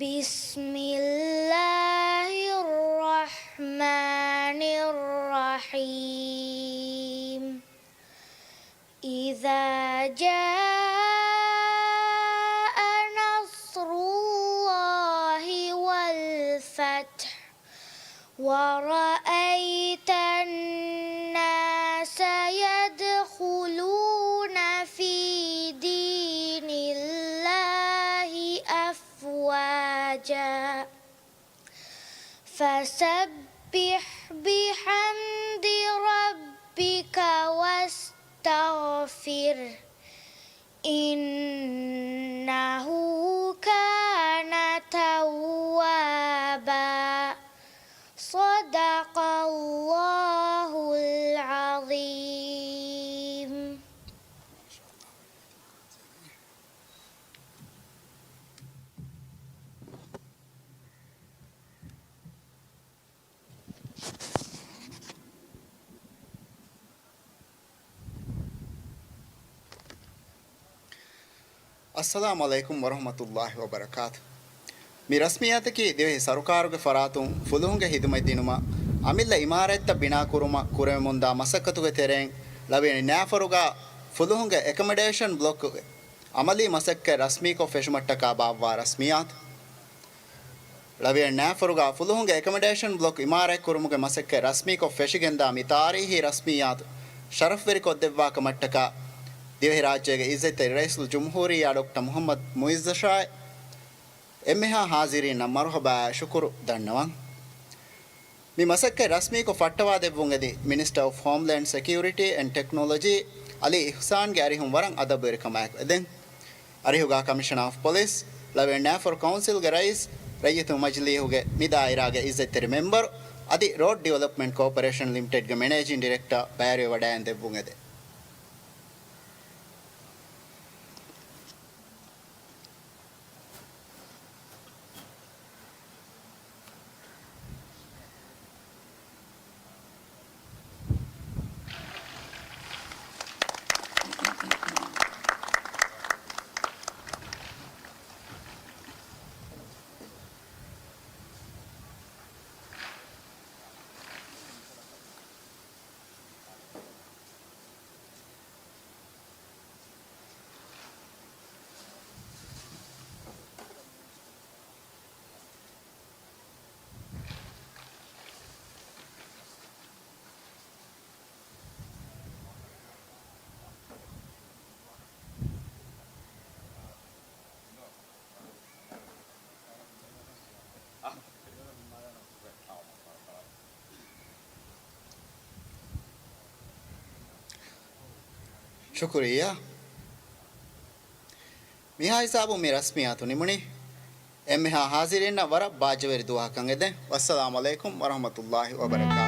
Bismillahirrahmanirrahim. Idza jaa nasrullahi wal fath wa ra'aitan nasa yadkhuluna fi dinillahi afwaja fasabbih bihamdi rabbika wastaghfir innahu kana tawwaba. Sadaqallahul azim. अस्सलाम वालेकुम वरहमतुल्लाहि वबरकातुह. मी रस्मियतकी देवे सरकारुगे फरातुं फुलुहुंगे हिदुमै दिनुमा अमिल्ला इमारत्त बिना कुरुमा कुरेमुंदा मसक्कतुगे तेरें लवेनि न्याफरुगा फुलुहुंगे एकोमोडेशन ब्लॉक अमली मसक्के रस्मी को फेशुमट्टका बाव्वा रस्मियात लवेनि न्याफरुगा फुलुहुंगे एकोमोडेशन ब्लॉक इमारत कुरुमुगे मसक्के रस्मी को फेशिगेंदा मी तारीही रस्मियात शरफ वेरि को देव्वा कमट्टका देवे राज्य के इज्जत रईसुल जमहूरिया डॉक्टर मोहम्मद मुइज़्ज़ शाह एम्मेहा हाजिरीन मरहबा शुक्र दन्नवन मी मसक्के रस्मी को फट्टवा देवुंगेदि minister of homeland security and technology Ali इहसान के अरिहुं वरंग अदब रिकमायक एदें अरिहुगा कमिश्नर ऑफ पुलिस लवेन्ना फॉर काउंसिल के रईस रयतु मजलिहुगे मिदायरा के इज्जत मेंबर अदि रोड डेवलपमेंट कॉर्पोरेशन लिमिटेड के मैनेजिंग डायरेक्टर बैरियो वडायन देवुंगेदे शुक्रिया मिहा हिसाबु में रस्मियातु निमुनी एम्मेहा हाजिरीन वर बाजवेरि दुआ कंगेदे वस्सलामु अलैकुम वरहमतुल्लाहि वबरकातुहू.